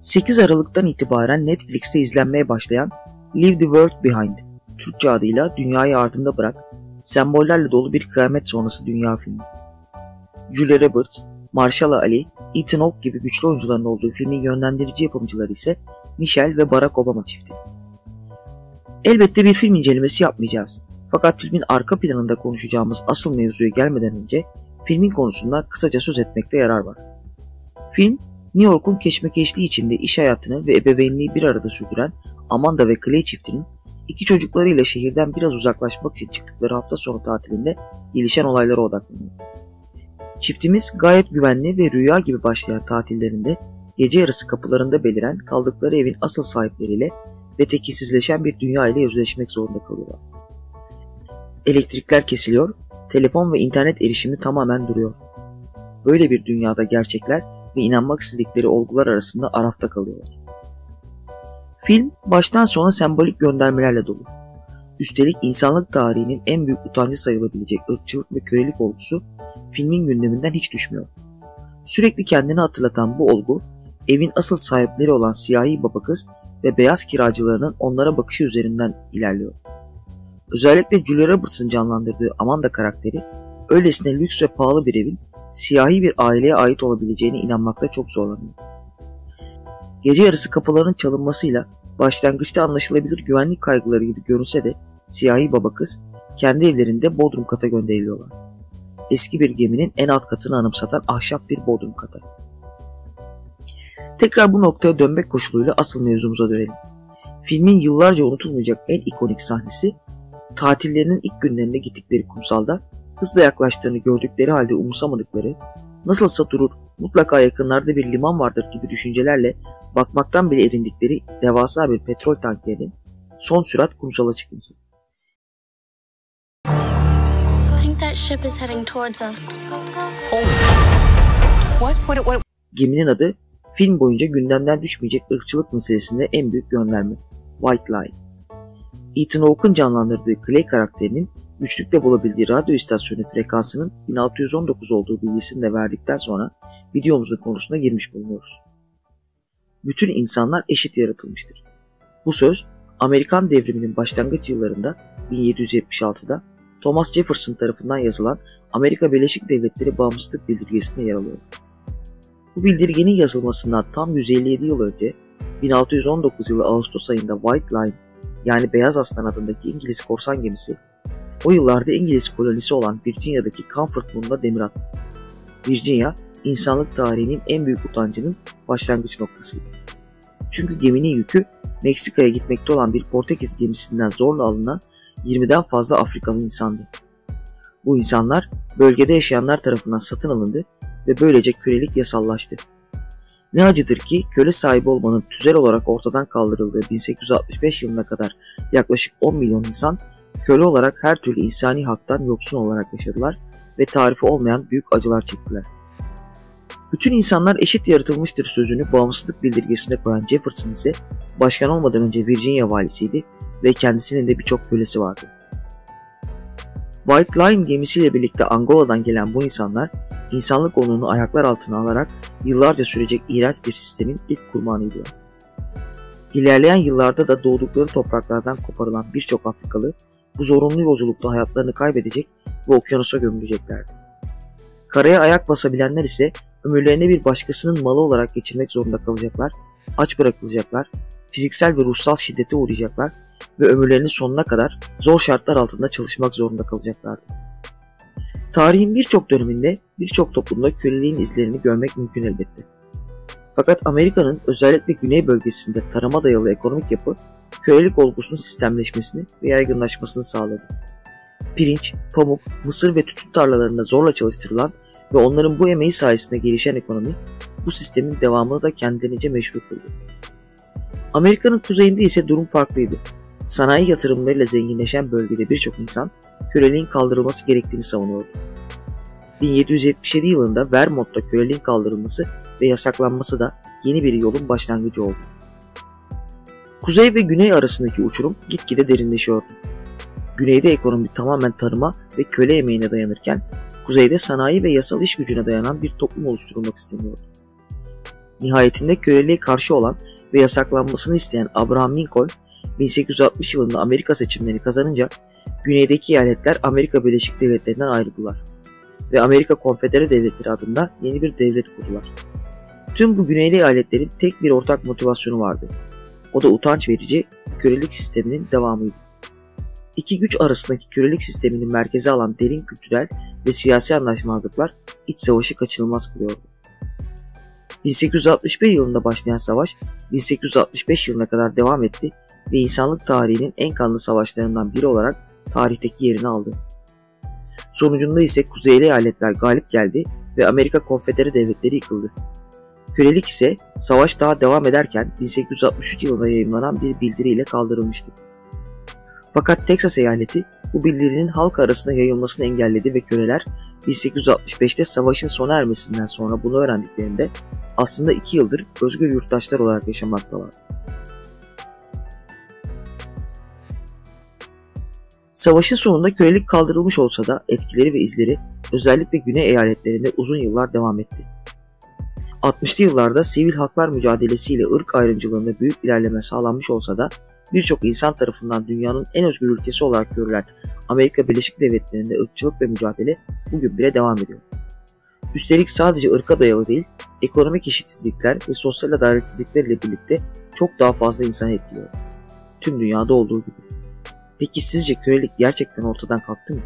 8 Aralık'tan itibaren Netflix'te izlenmeye başlayan Leave the World Behind, Türkçe adıyla Dünyayı Ardında Bırak, sembollerle dolu bir kıyamet sonrası dünya filmi. Julia Roberts, Mahershala Ali, Ethan Hawke gibi güçlü oyuncuların olduğu filmin yönlendirici yapımcıları ise Michelle ve Barack Obama çifti. Elbette bir film incelemesi yapmayacağız. Fakat filmin arka planında konuşacağımız asıl mevzuya gelmeden önce filmin konusunda kısaca söz etmekte yarar var. Film, New York'un keşmekeşliği içinde iş hayatını ve ebeveynliği bir arada sürdüren Amanda ve Clay çiftinin iki çocuklarıyla şehirden biraz uzaklaşmak için çıktıkları hafta sonu tatilinde gelişen olaylara odaklanıyor. Çiftimiz gayet güvenli ve rüya gibi başlayan tatillerinde gece yarısı kapılarında beliren kaldıkları evin asıl sahipleriyle ve tekilsizleşen bir dünya ile yüzleşmek zorunda kalıyorlar. Elektrikler kesiliyor, telefon ve internet erişimi tamamen duruyor. Böyle bir dünyada gerçekler ve inanmak istedikleri olgular arasında arafta kalıyorlar. Film baştan sona sembolik göndermelerle dolu. Üstelik insanlık tarihinin en büyük utancı sayılabilecek ırkçılık ve kölelik olgusu filmin gündeminden hiç düşmüyor. Sürekli kendini hatırlatan bu olgu, evin asıl sahipleri olan siyahi baba kız ve beyaz kiracılarının onlara bakışı üzerinden ilerliyor. Özellikle Julia Roberts'ın canlandırdığı Amanda karakteri, öylesine lüks ve pahalı bir evin siyahi bir aileye ait olabileceğine inanmakta çok zorlanıyor. Gece yarısı kapıların çalınmasıyla başlangıçta anlaşılabilir güvenlik kaygıları gibi görünse de siyahi baba kız kendi evlerinde bodrum kata gönderiliyorlar. Eski bir geminin en alt katını anımsatan ahşap bir bodrum kata. Tekrar bu noktaya dönmek koşuluyla asıl mevzumuza dönelim. Filmin yıllarca unutulmayacak en ikonik sahnesi, tatillerinin ilk günlerinde gittikleri kumsalda hızla yaklaştığını gördükleri halde umursamadıkları, nasılsa durur, mutlaka yakınlarda bir liman vardır gibi düşüncelerle bakmaktan bile erindikleri devasa bir petrol tanklerinin son sürat kumsala çıkması. Geminin adı film boyunca gündemden düşmeyecek ırkçılık meselesinde en büyük gönderme, White Line. Ethan Hawke'ın canlandırdığı Clay karakterinin güçlükle bulabildiği radyo istasyonu frekansının 1619 olduğu bilgisini de verdikten sonra videomuzun konusuna girmiş bulunuyoruz. Bütün insanlar eşit yaratılmıştır. Bu söz Amerikan devriminin başlangıç yıllarında 1776'da Thomas Jefferson tarafından yazılan Amerika Birleşik Devletleri Bağımsızlık Bildirgesi'nde yer alıyor. Bu bildirgenin yazılmasından tam 157 yıl önce 1619 yılı Ağustos ayında White Line yani Beyaz Aslan adındaki İngiliz korsan gemisi o yıllarda İngiliz kolonisi olan Virginia'daki Comfort burnuna demir attı. Virginia, insanlık tarihinin en büyük utancının başlangıç noktasıydı. Çünkü geminin yükü Meksika'ya gitmekte olan bir Portekiz gemisinden zorla alınan 20'den fazla Afrikalı insandı. Bu insanlar bölgede yaşayanlar tarafından satın alındı ve böylece kölelik yasallaştı. Ne acıdır ki köle sahibi olmanın tüzel olarak ortadan kaldırıldığı 1865 yılına kadar yaklaşık 10 milyon insan köle olarak her türlü insani haktan yoksun olarak yaşadılar ve tarifi olmayan büyük acılar çektiler. Bütün insanlar eşit yaratılmıştır sözünü bağımsızlık bildirgesine koyan Jefferson ise başkan olmadan önce Virginia valisiydi ve kendisinin de birçok kölesi vardı. White Line gemisiyle birlikte Angola'dan gelen bu insanlar insanlık onurunu ayaklar altına alarak yıllarca sürecek iğrenç bir sistemin ilk kurbanıydı. İlerleyen yıllarda da doğdukları topraklardan koparılan birçok Afrikalı bu zorunlu yolculukta hayatlarını kaybedecek ve okyanusa gömüleceklerdi. Karaya ayak basabilenler ise ömürlerini bir başkasının malı olarak geçirmek zorunda kalacaklar, aç bırakılacaklar, fiziksel ve ruhsal şiddete uğrayacaklar ve ömürlerinin sonuna kadar zor şartlar altında çalışmak zorunda kalacaklardı. Tarihin birçok döneminde birçok toplumda köleliğin izlerini görmek mümkün elbette. Fakat Amerika'nın özellikle güney bölgesinde tarıma dayalı ekonomik yapı kölelik olgusunun sistemleşmesini ve yaygınlaşmasını sağladı. Pirinç, pamuk, mısır ve tütün tarlalarında zorla çalıştırılan ve onların bu emeği sayesinde gelişen ekonomi bu sistemin devamını da kendilerince meşru kıldı. Amerika'nın kuzeyinde ise durum farklıydı. Sanayi yatırımlarıyla zenginleşen bölgede birçok insan köleliğin kaldırılması gerektiğini savunuyordu. 1777 yılında Vermont'ta köleliğin kaldırılması ve yasaklanması da yeni bir yolun başlangıcı oldu. Kuzey ve güney arasındaki uçurum gitgide derinleşiyordu. Güneyde ekonomi tamamen tarıma ve köle emeğine dayanırken, kuzeyde sanayi ve yasal iş gücüne dayanan bir toplum oluşturulmak isteniyordu. Nihayetinde köleliğe karşı olan ve yasaklanmasını isteyen Abraham Lincoln 1860 yılında Amerika seçimlerini kazanınca güneydeki eyaletler Amerika Birleşik Devletleri'nden ayrıldılar ve Amerika Konfedere Devletleri adında yeni bir devlet kurdular. Tüm bu güneyli eyaletlerin tek bir ortak motivasyonu vardı. O da utanç verici kölelik sisteminin devamıydı. İki güç arasındaki kölelik sistemini merkeze alan derin kültürel ve siyasi anlaşmazlıklar iç savaşı kaçınılmaz kılıyordu. 1861 yılında başlayan savaş 1865 yılına kadar devam etti ve insanlık tarihinin en kanlı savaşlarından biri olarak tarihteki yerini aldı. Sonucunda ise kuzeyli eyaletler galip geldi ve Amerika Konfedere Devletleri yıkıldı. Kölelik ise savaş daha devam ederken 1863 yılında yayımlanan bir bildiriyle kaldırılmıştı. Fakat Teksas eyaleti bu bildirinin halk arasında yayılmasını engelledi ve köleler 1865'te savaşın sona ermesinden sonra bunu öğrendiklerinde aslında 2 yıldır özgür yurttaşlar olarak yaşamaktalar. Savaşın sonunda kölelik kaldırılmış olsa da etkileri ve izleri özellikle güney eyaletlerinde uzun yıllar devam etti. 60'lı yıllarda sivil haklar mücadelesiyle ırk ayrımcılığında büyük ilerleme sağlanmış olsa da birçok insan tarafından dünyanın en özgür ülkesi olarak görülen Amerika Birleşik Devletleri'nde ırkçılık ve mücadele bugün bile devam ediyor. Üstelik sadece ırka dayalı değil, ekonomik eşitsizlikler ve sosyal adaletsizlikler ile birlikte çok daha fazla insanı etkiliyor. Tüm dünyada olduğu gibi. Peki sizce kölelik gerçekten ortadan kalktı mı?